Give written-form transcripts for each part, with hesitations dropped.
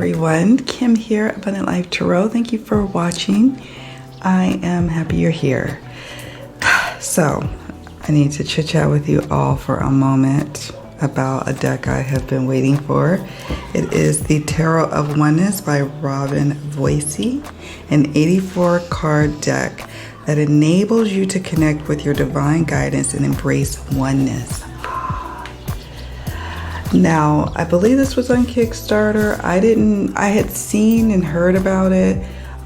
everyone, Kim here, Abundant Life Tarot. Thank you for watching. I am happy you're here. So, I need to chit chat with you all for a moment about a deck I have been waiting for. It is the Tarot of Oneness by Robin Voisey, an 84 card deck that enables you to connect with your divine guidance and embrace oneness. Now, I believe this was on Kickstarter. I had seen and heard about it.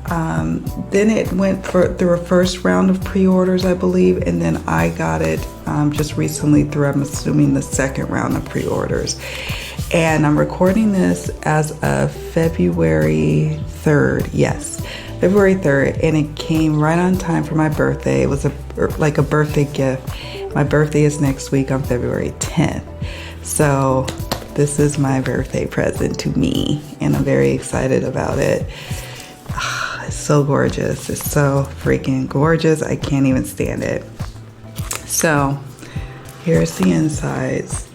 Then it went through a first round of pre-orders, I believe, and then I got it just recently through, I'm assuming, the second round of pre-orders. And I'm recording this as of February 3rd. Yes, February 3rd, and it came right on time for my birthday. It was like a birthday gift. My birthday is next week on February 10th. So this is my birthday present to me, and I'm very excited about it. It's so gorgeous. It's so freaking gorgeous. I can't even stand it. So here's the insides.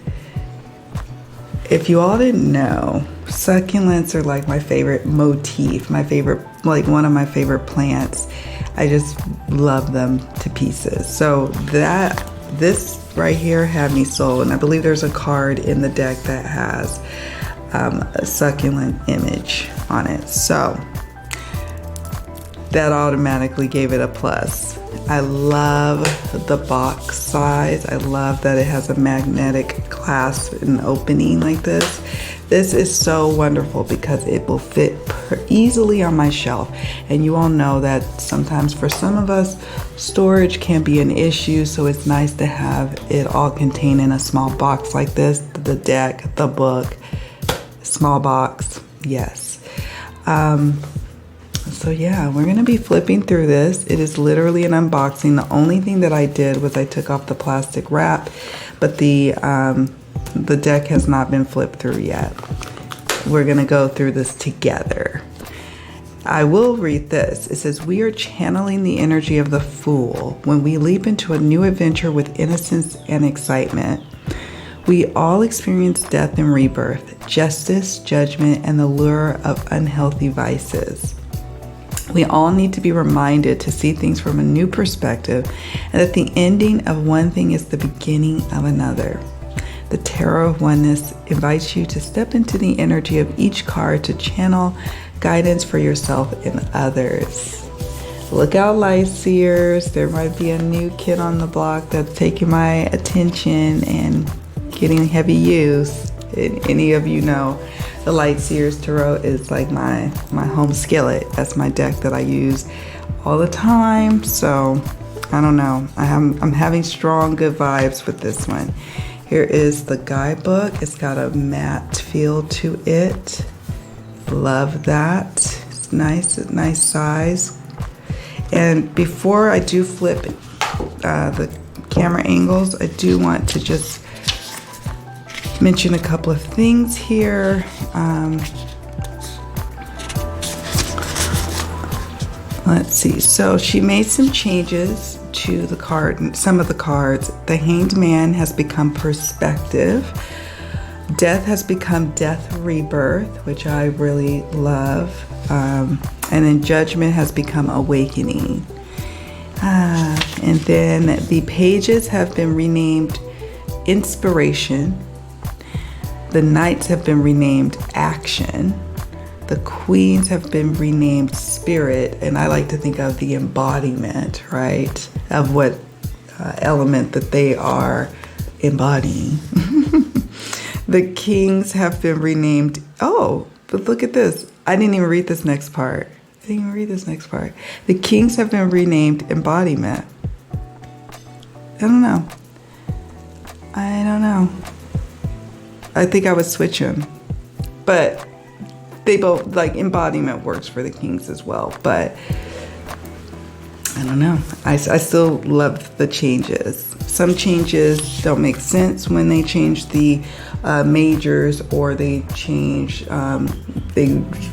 If you all didn't know, succulents are like my favorite motif, like one of my favorite plants. I just love them to pieces. So this right here had me sold, and I believe there's a card in the deck that has a succulent image on it. So that automatically gave it a plus. I love the box size. I love that it has a magnetic clasp and opening like this. This is so wonderful because it will fit easily on my shelf. And you all know that sometimes for some of us, storage can be an issue. So it's nice to have it all contained in a small box like this. The deck, the book, small box, yes. So yeah, we're gonna be flipping through this. It is literally an unboxing. The only thing that I did was I took off the plastic wrap, but the deck has not been flipped through yet. We're gonna go through this together. I will read this. It says, we are channeling the energy of the Fool when we leap into a new adventure with innocence and excitement. We all experience death and rebirth, justice, judgment, and the lure of unhealthy vices. We all need to be reminded to see things from a new perspective, and that the ending of one thing is the beginning of another. The Tarot of Oneness invites you to step into the energy of each card to channel guidance for yourself and others. Look out, light seers. There might be a new kid on the block that's taking my attention and getting heavy use. Any of you know, the Light Seers Tarot is like my home skillet. That's my deck that I use all the time. So I don't know. I'm having strong, good vibes with this one. Here is the guidebook. It's got a matte feel to it. Love that. It's nice size. And before I do flip the camera angles, I do want to just mention a couple of things here. Let's see. So she made some changes to the card, some of the cards. The Hanged Man has become Perspective. Death has become Death Rebirth, which I really love. And then Judgment has become Awakening. And then the pages have been renamed Inspiration. The Knights have been renamed Action. The Queens have been renamed Spirit. And I like to think of the embodiment, right, of what element that they are embodying. The Kings have been renamed, oh, but look at this. I didn't even read this next part. The Kings have been renamed Embodiment. I don't know. I think I would switch them. But they both, like, embodiment works for the Kings as well. But I don't know. I still love the changes. Some changes don't make sense when they change the majors, or they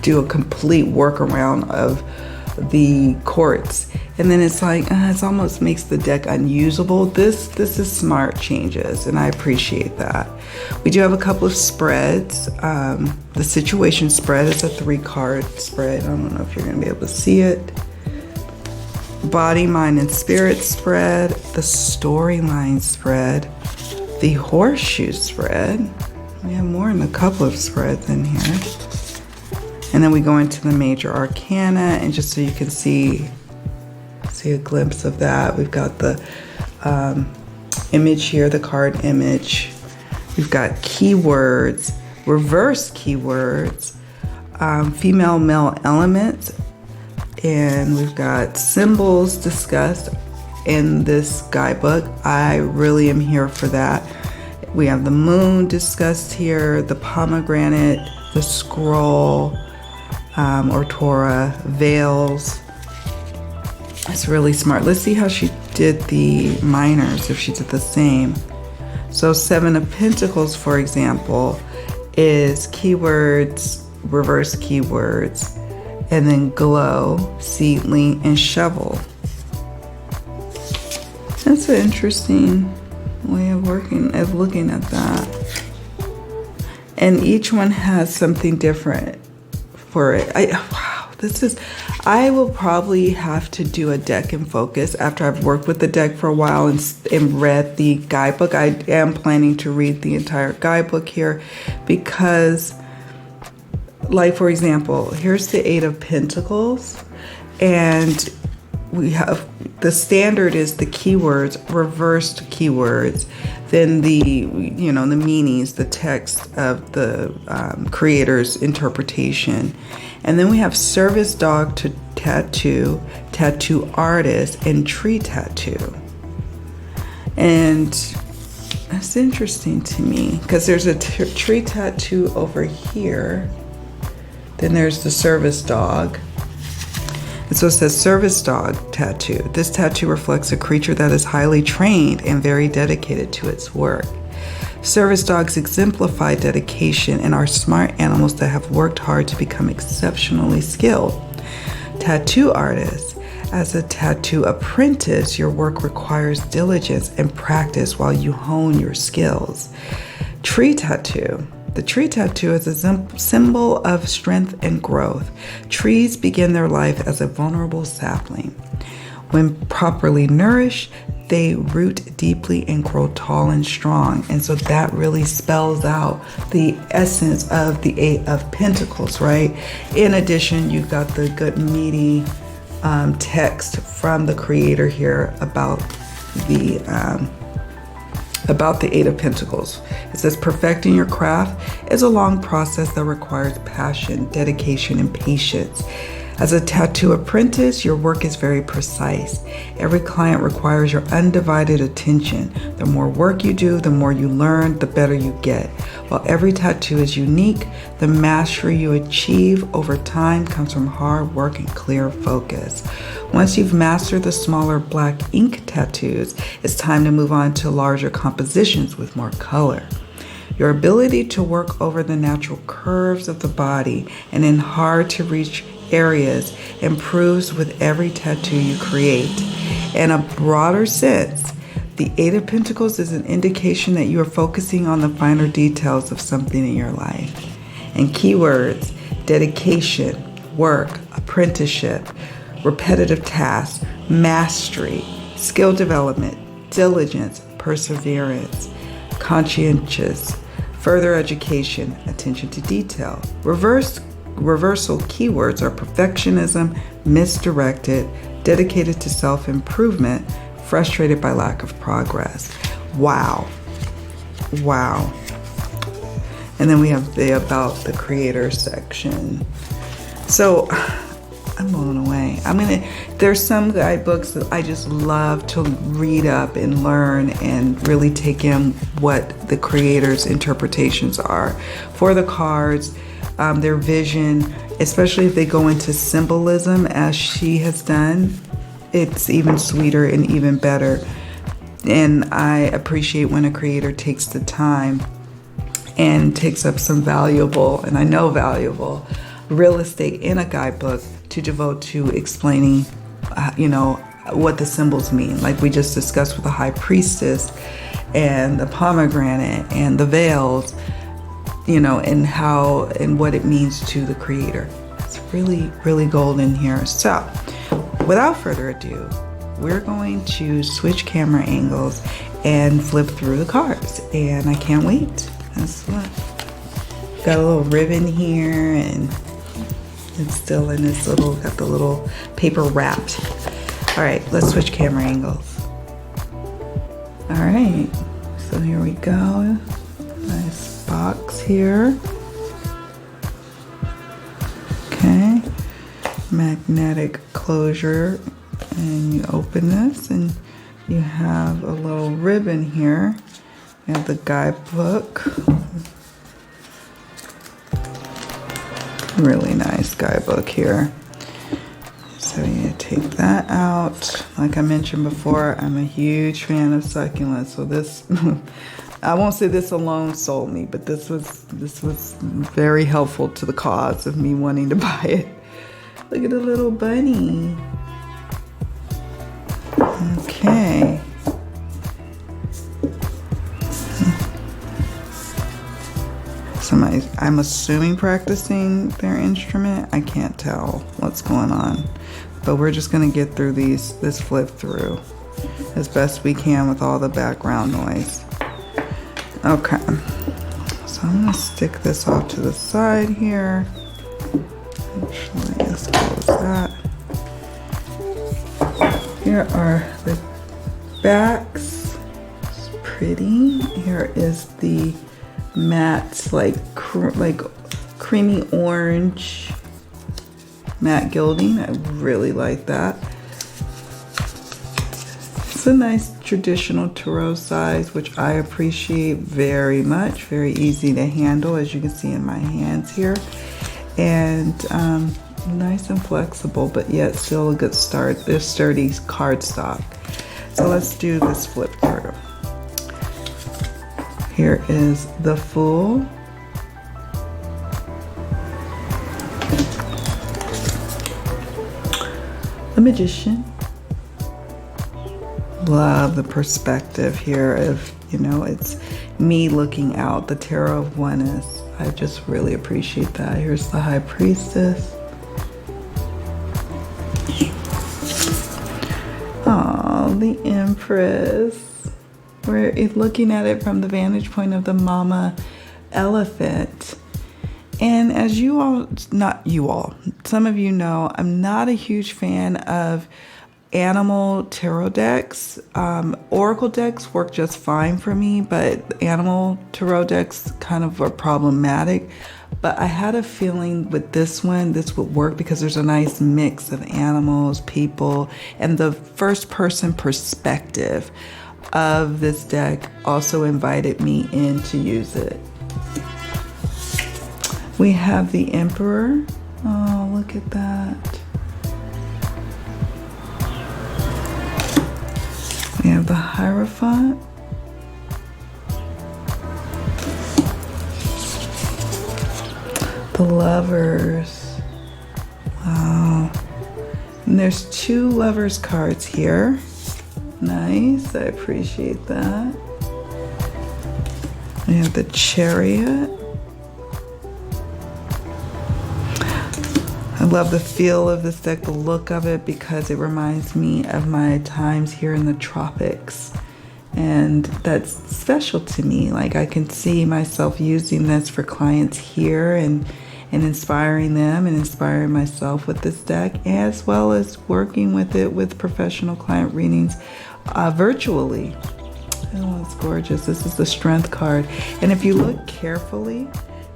do a complete workaround of the courts. And then it's like, it almost makes the deck unusable. This is smart changes, and I appreciate that. We do have a couple of spreads. The situation spread is a 3-card spread. I don't know if you're gonna be able to see it. Body, mind, and spirit spread. The storyline spread. The horseshoe spread. We have more than a couple of spreads in here. And then we go into the major arcana, and just so you can see a glimpse of that, we've got the image here, the card image. We've got keywords, reverse keywords, female, male elements, and we've got symbols discussed in this guidebook. I really am here for that. We have the moon discussed here, the pomegranate, the scroll, or Torah, veils. It's really smart. Let's see how she did the minors, if she did the same. So 7 of Pentacles, for example, is keywords, reverse keywords, and then glow, seedling, and shovel. That's an interesting way of looking at that. And each one has something different for it. I will probably have to do a deck in focus after I've worked with the deck for a while and read the guidebook. I am planning to read the entire guidebook here because, like, for example, here's the 8 of Pentacles, and we have the standard is the keywords, reversed keywords, then the meanings, the text of the creator's interpretation. And then we have service dog to tattoo, tattoo artist, and tree tattoo. And that's interesting to me because there's a tree tattoo over here. Then there's the service dog. And so it says service dog tattoo. This tattoo reflects a creature that is highly trained and very dedicated to its work. Service dogs exemplify dedication and are smart animals that have worked hard to become exceptionally skilled. Tattoo artist. As a tattoo apprentice, your work requires diligence and practice while you hone your skills. Tree tattoo. The tree tattoo is a symbol of strength and growth. Trees begin their life as a vulnerable sapling. When properly nourished, they root deeply and grow tall and strong. And so that really spells out the essence of the 8 of Pentacles, right? In addition, you've got the good meaty text from the creator here about the 8 of Pentacles. It says, perfecting your craft is a long process that requires passion, dedication, and patience. As a tattoo apprentice, your work is very precise. Every client requires your undivided attention. The more work you do, the more you learn, the better you get. While every tattoo is unique, the mastery you achieve over time comes from hard work and clear focus. Once you've mastered the smaller black ink tattoos, it's time to move on to larger compositions with more color. Your ability to work over the natural curves of the body and in hard to reach areas improves with every tattoo you create. In a broader sense, the 8 of Pentacles is an indication that you are focusing on the finer details of something in your life. And keywords, dedication, work, apprenticeship, repetitive tasks, mastery, skill development, diligence, perseverance, conscientious, further education, attention to detail. Reversal keywords are perfectionism, misdirected, dedicated to self-improvement, frustrated by lack of progress. Wow. Wow. And then we have the about the creator section. So I'm blown away. There's some guidebooks that I just love to read up and learn and really take in what the creator's interpretations are for the cards, their vision, especially if they go into symbolism as she has done. It's even sweeter and even better. And I appreciate when a creator takes the time and takes up some valuable, and I know valuable, real estate in a guidebook to devote to explaining, what the symbols mean, like we just discussed with the High Priestess and the pomegranate and the veils, you know, and how and what it means to the creator. It's really, really golden here. So without further ado, we're going to switch camera angles and flip through the cards, and I can't wait. That's what. Got a little ribbon here, and it's still in this little, got the little paper wrapped. All right, let's switch camera angles. All right, so here we go. Nice box here. Okay, magnetic closure, and you open this and you have a little ribbon here. You have the guidebook. Really nice guidebook here. So you take that out. Like I mentioned before, I'm a huge fan of succulents. So this, I won't say this alone sold me, but this was very helpful to the cause of me wanting to buy it. Look at the little bunny. Okay. I'm assuming practicing their instrument. I can't tell what's going on, but we're just gonna get through this flip through as best we can with all the background noise. Okay, so I'm gonna stick this off to the side here. Actually, let's close that. Here are the backs. It's pretty. Here is the matte, like creamy orange matte gilding. I really like that. It's a nice traditional tarot size, which I appreciate very much. Very easy to handle, as you can see in my hands here, and nice and flexible, but yet still a good start. There's sturdy cardstock. So let's do this flip through. Here is the Fool. The Magician. Love the perspective here of, you know, it's me looking out, the Tarot of Oneness. I just really appreciate that. Here's the High Priestess. Oh, the Empress. We're looking at it from the vantage point of the mama elephant. And as you all, not you all, some of you know, I'm not a huge fan of animal tarot decks. Oracle decks work just fine for me, but animal tarot decks kind of are problematic. But I had a feeling with this one, this would work because there's a nice mix of animals, people, and the first person perspective of this deck also invited me in to use it. We have the Emperor. Oh, look at that. We have the Hierophant. The Lovers. Wow. And there's 2 Lovers cards here. Nice, I appreciate that. We have the Chariot. I love the feel of this deck, the look of it, because it reminds me of my times here in the tropics. And that's special to me. Like, I can see myself using this for clients here and inspiring them and inspiring myself with this deck, as well as working with it with professional client readings virtually. Oh, it's gorgeous. This is the Strength card. And if you look carefully,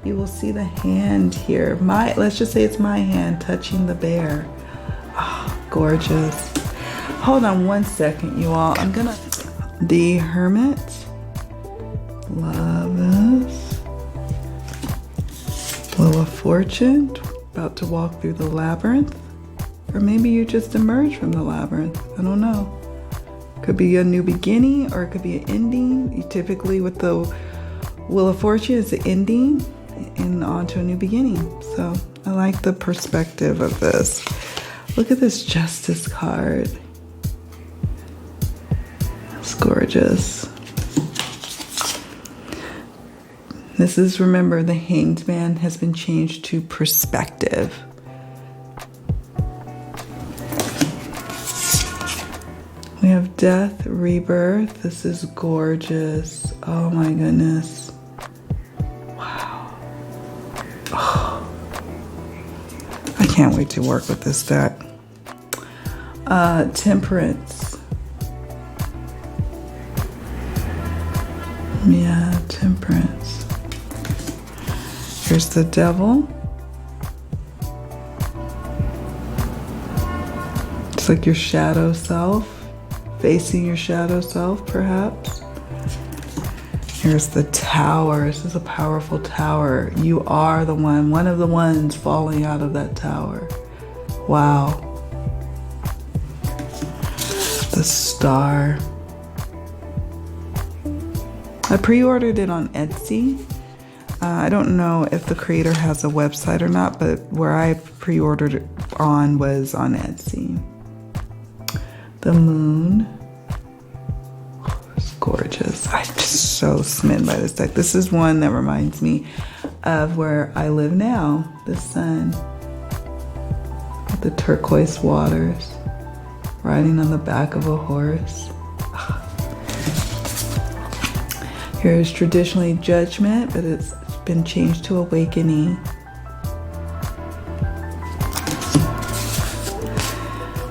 you will see the hand here. Let's just say it's my hand touching the bear. Oh, gorgeous. Hold on one second, you all. The Hermit. Love this. Wheel of Fortune. About to walk through the labyrinth. Or maybe you just emerged from the labyrinth. I don't know. Could be a new beginning or it could be an ending. You typically with the Wheel of Fortune is the ending and on to a new beginning. So I like the perspective of this. Look at this Justice card. gorgeous. This is, remember, the Hanged Man has been changed to perspective. We have death, rebirth. This is gorgeous. Oh my goodness. Wow. Oh. I can't wait to work with this deck. Temperance. Yeah, temperance. Here's the devil. It's like your shadow self. Facing your shadow self, perhaps. Here's the tower. This is a powerful tower. You are the one of the ones falling out of that tower. Wow. The star. I pre-ordered it on Etsy. I don't know if the creator has a website or not, but where I pre-ordered it on was on Etsy. The moon. Oh, it's gorgeous. I'm just so smitten by this deck. This is one that reminds me of where I live now. The sun. With the turquoise waters. Riding on the back of a horse. Here's traditionally judgment, but it's been changed to awakening.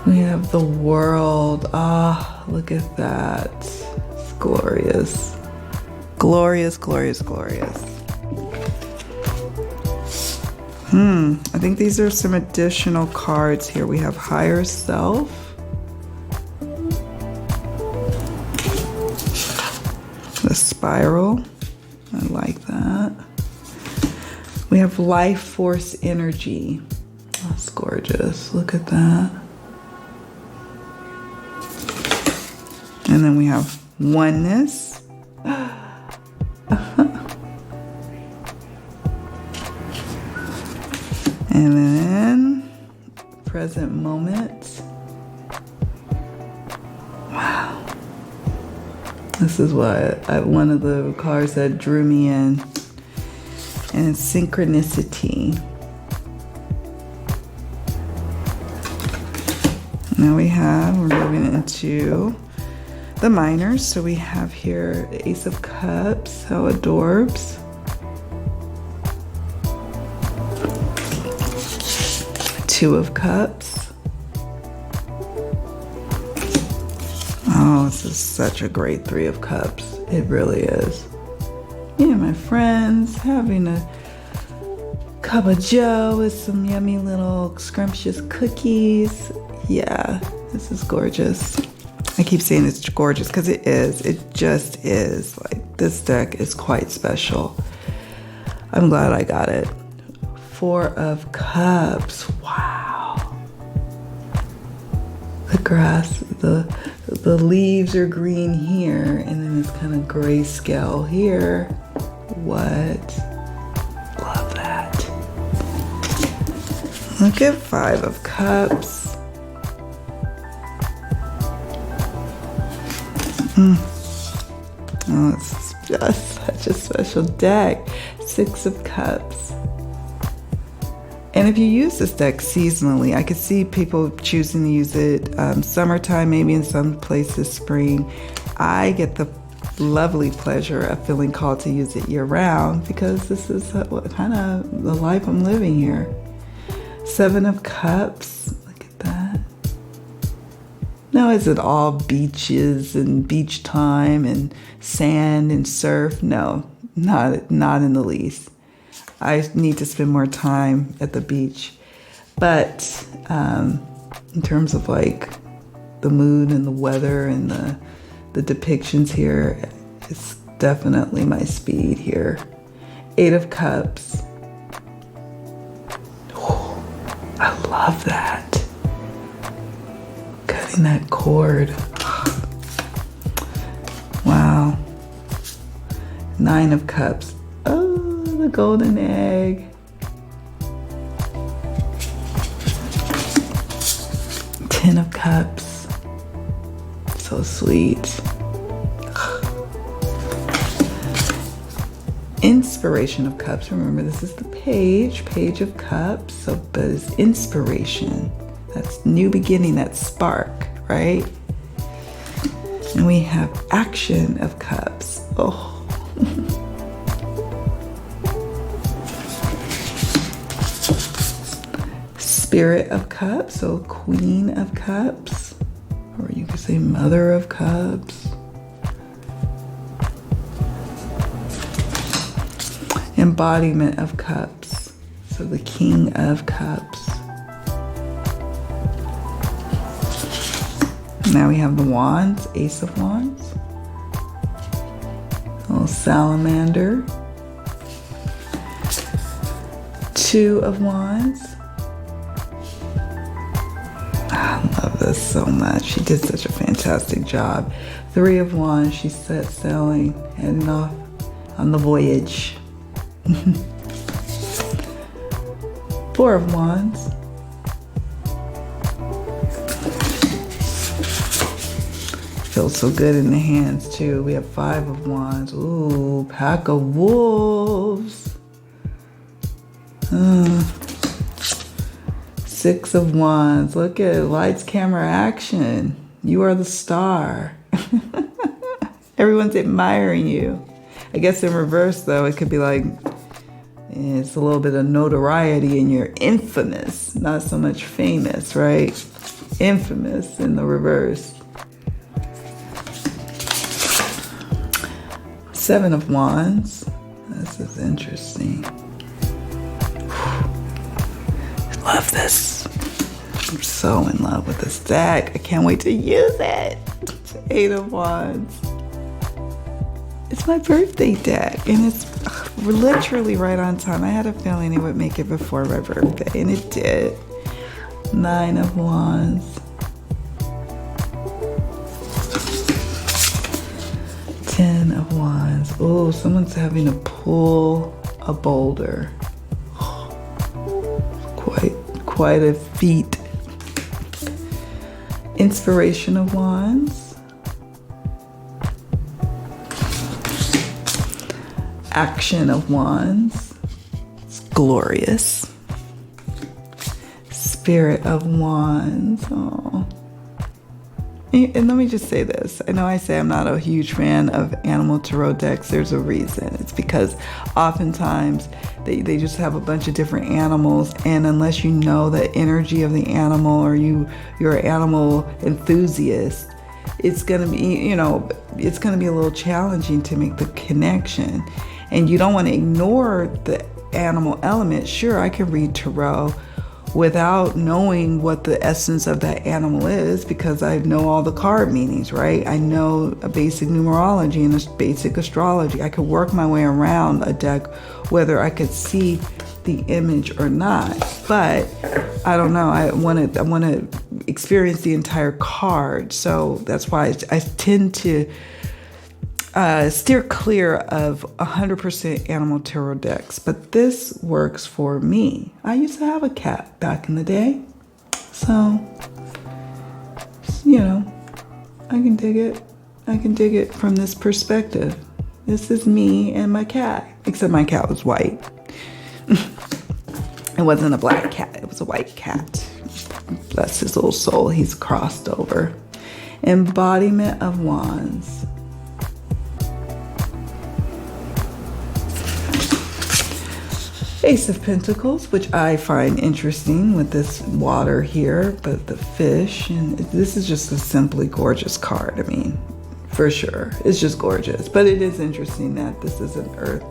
We have the world. Ah, look at that. It's glorious. Glorious, glorious, glorious. I think these are some additional cards here. We have higher self. The spiral. I like that. We have life force energy. That's gorgeous. Look at that. And then we have oneness. And then present moment. Wow. This is what one of the cards that drew me in. And it's synchronicity. Now we're moving into the minors. So we have here the Ace of Cups. How adorbs. Two of Cups. Oh, this is such a great Three of Cups. It really is. Me and my friends having a cup of joe with some yummy little scrumptious cookies. Yeah, this is gorgeous. I keep saying it's gorgeous because it is. It just is. Like, this deck is quite special. I'm glad I got it. Four of Cups. Wow. The grass, the leaves are green here, and then it's kind of grayscale here. What? Love that. Look at Five of Cups. Oh, it's just such a special deck. Six of Cups. And if you use this deck seasonally, I could see people choosing to use it summertime, maybe in some places spring. I get the lovely pleasure of feeling called to use it year-round because this is kind of the life I'm living here. Seven of Cups. Look at that. Now, is it all beaches and beach time and sand and surf? No, not in the least. I need to spend more time at the beach. But in terms of like the mood and the weather and the depictions here, it's definitely my speed here. Eight of Cups. Oh, I love that. Cutting that cord. Wow. Nine of Cups. Oh, the golden egg. Ten of Cups. So sweet. inspiration of cups. Remember, this is the page of cups. So, but it's inspiration. That's new beginning, that spark, right? And we have action of cups. Oh. Spirit of cups, so queen of cups, or you could say mother of cups. Embodiment of cups, so the king of cups. Now we have the wands, ace of wands, a little salamander, two of wands. I love this so much. She did such a fantastic job. Three of wands, she set sailing, heading off on the voyage. Four of wands. Feels so good in the hands too. We have five of wands. Ooh, pack of wolves. Six of wands. Look at it. Lights, camera, action. You are the star. Everyone's admiring you. I guess in reverse though, it could be like, it's a little bit of notoriety and you're infamous, not so much famous, right? Infamous in the reverse. Seven of wands. This is interesting. I love this. I'm so in love with this deck. I can't wait to use it. Eight of wands. It's my birthday deck and it's literally right on time. I had a feeling it would make it before my birthday and it did. Nine of wands. 10 of wands. Oh, someone's having to pull a boulder. Quite a feat. Inspiration of wands. Action of wands. It's glorious. Spirit of wands. Oh. And let me just say this. I know I say I'm not a huge fan of animal tarot decks. There's a reason. It's because oftentimes they just have a bunch of different animals, and unless you know the energy of the animal or you're an animal enthusiast, it's gonna be, it's gonna be a little challenging to make the connection. And you don't want to ignore the animal element. Sure, I can read tarot without knowing what the essence of that animal is because I know all the card meanings, right? I know a basic numerology and a basic astrology. I could work my way around a deck whether I could see the image or not. But I don't know. I want to experience the entire card. So that's why I tend to steer clear of 100% animal tarot decks, but this works for me. I used to have a cat back in the day, so I can dig it. I can dig it from this perspective. This is me and my cat, except my cat was white. It wasn't a black cat, it was a white cat. Bless his little soul, he's crossed over. Embodiment of wands. Ace of Pentacles, which I find interesting with this water here, but the fish, and this is just a simply gorgeous card. I mean, for sure, it's just gorgeous. But it is interesting that this is an earth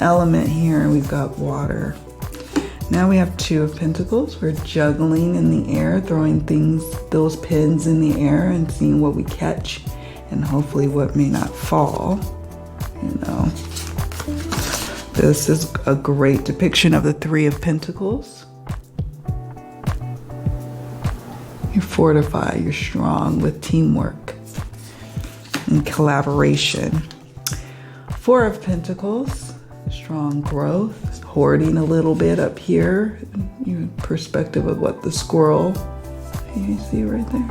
element here, and we've got water. Now we have Two of Pentacles. We're juggling in the air, throwing things, those pins in the air, and seeing what we catch, and hopefully what may not fall, This is a great depiction of the Three of Pentacles. You fortify, you're strong with teamwork and collaboration. Four of Pentacles, strong growth, hoarding a little bit up here. Your perspective of what the squirrel, you see right there.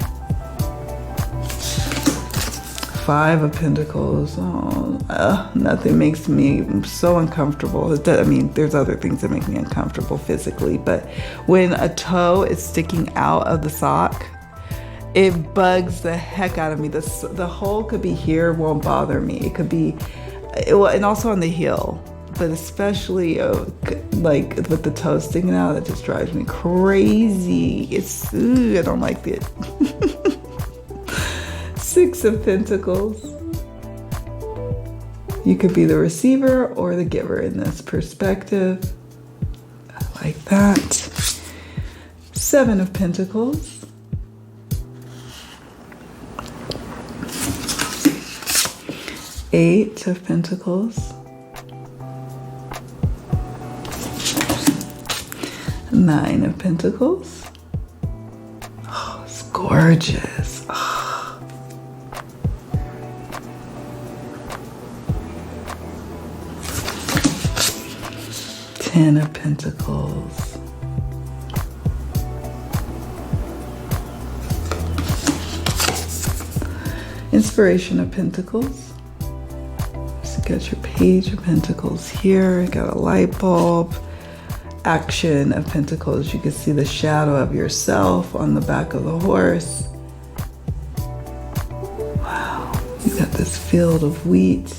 Five of Pentacles. Oh, nothing makes me so uncomfortable. I mean, there's other things that make me uncomfortable physically, but when a toe is sticking out of the sock, it bugs the heck out of me. The hole could be here, won't bother me. It could be, and also on the heel, but especially like with the toe sticking out, that just drives me crazy. I don't like it. Six of Pentacles. You could be the receiver or the giver in this perspective. I like that. Seven of Pentacles. Eight of Pentacles. Nine of Pentacles. Oh, it's gorgeous. Oh. 10 of Pentacles. Inspiration of Pentacles. Just got your Page of Pentacles here. You got a light bulb. Action of Pentacles. You can see the shadow of yourself on the back of the horse. Wow. You got this field of wheat,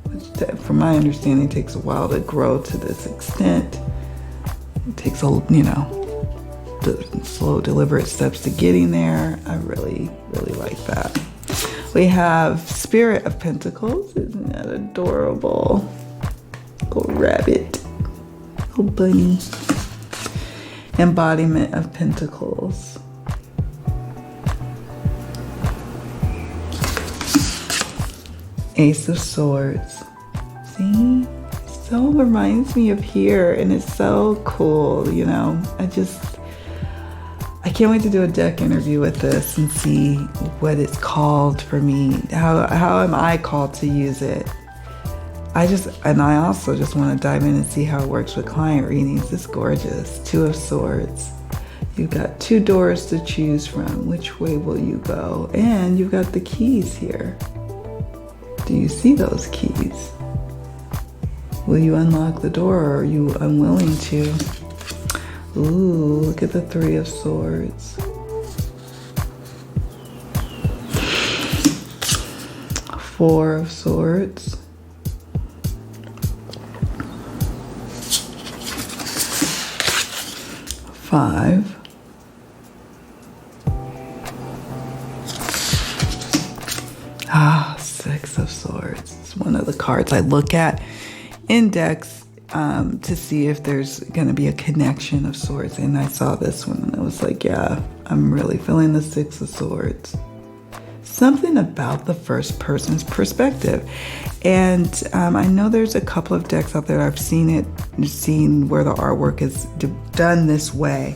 which from my understanding takes a while to grow to this extent. It takes slow, deliberate steps to getting there. I really, really like that. We have Spirit of Pentacles. Isn't that adorable? Little rabbit. Little bunny. Embodiment of Pentacles. Ace of Swords. See? So reminds me of here, and it's so cool, you know. I can't wait to do a deck interview with this and see what it's called for me. How am I called to use it? I also just want to dive in and see how it works with client readings. It's gorgeous. Two of Swords. You've got two doors to choose from. Which way will you go? And you've got the keys here. Do you see those keys? Will you unlock the door, or are you unwilling to? Ooh, look at the Three of Swords. Four of Swords. Five. Six of Swords. It's one of the cards I look at in decks to see if there's going to be a connection of swords. And I saw this one and I was like, yeah, I'm really feeling the Six of Swords. Something about the first person's perspective. And I know there's a couple of decks out there I've seen where the artwork is done this way.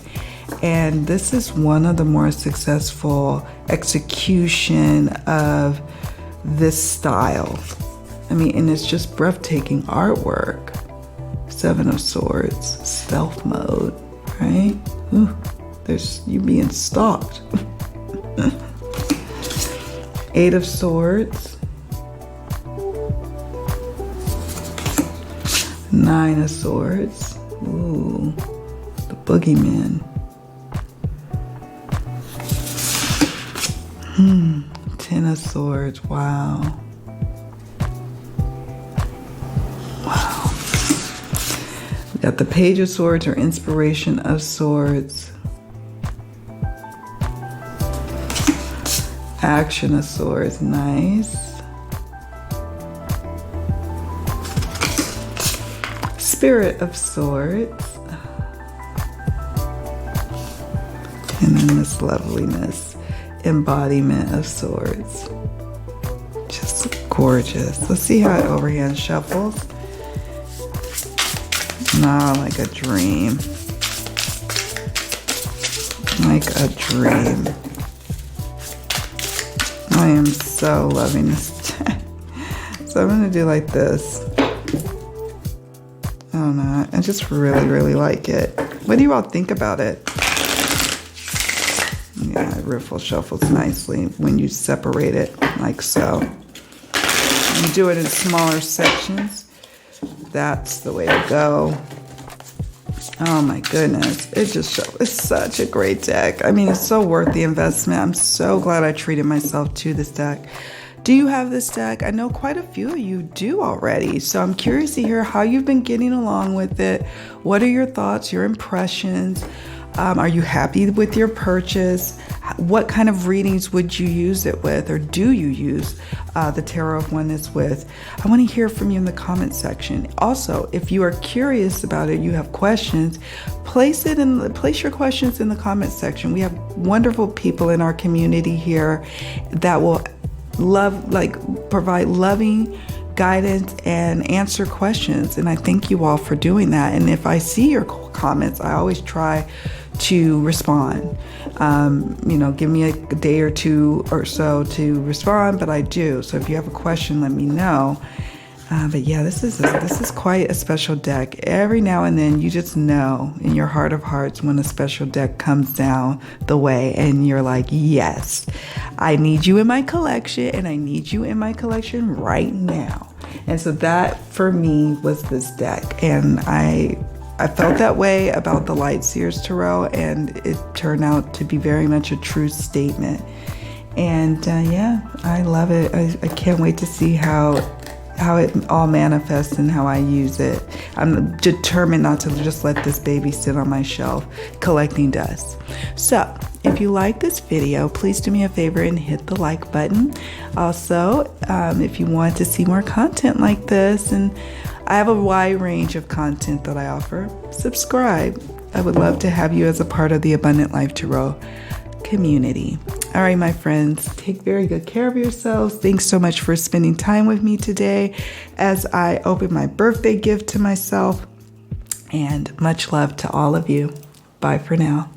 And this is one of the more successful execution of this style. I mean, and it's just breathtaking artwork. Seven of Swords, stealth mode, right? Ooh, there's you being stalked. Eight of Swords. Nine of Swords. Ooh, the boogeyman. 10 of Swords. Wow. Wow. We got the Page of Swords, or Inspiration of Swords. Action of Swords. Nice. Spirit of Swords. And then this loveliness. Embodiment of Swords. Just gorgeous. Let's see how it overhand shuffles. Like a dream. Like a dream. I am so loving this deck. So I'm going to do like this. I don't know. I just really, really like it. What do you all think about it? Yeah, it riffle shuffles nicely when you separate it like so. and do it in smaller sections, that's the way to go. Oh my goodness, it's such a great deck. I mean, it's so worth the investment. I'm so glad I treated myself to this deck. Do you have this deck? I know quite a few of you do already, so I'm curious to hear how you've been getting along with it. What are your thoughts, your impressions? Are you happy with your purchase? What kind of readings would you use it with, or do you use the Tarot of Oneness with? I want to hear from you in the comment section. Also, if you are curious about it, you have questions, place your questions in the comment section. We have wonderful people in our community here that will provide loving guidance and answer questions, and I thank you all for doing that. And if I see your comments, I always try to respond. Give me a day or two or so to respond, but I do. So if you have a question, let me know. But yeah, this is quite a special deck. Every now and then, you just know in your heart of hearts when a special deck comes down the way, and you're like, yes, I need you in my collection, and I need you in my collection right now. And so that for me was this deck, and I felt that way about the Light Seers Tarot, and it turned out to be very much a true statement. And yeah, I love it. I can't wait to see how it all manifests and how I use it. I'm determined not to just let this baby sit on my shelf collecting dust. So if you like this video, please do me a favor and hit the like button. Also, if you want to see more content like this, and I have a wide range of content that I offer, subscribe. I would love to have you as a part of the Abundant Life Tarot community. All right, my friends, take very good care of yourselves. Thanks so much for spending time with me today as I open my birthday gift to myself, and much love to all of you. Bye for now.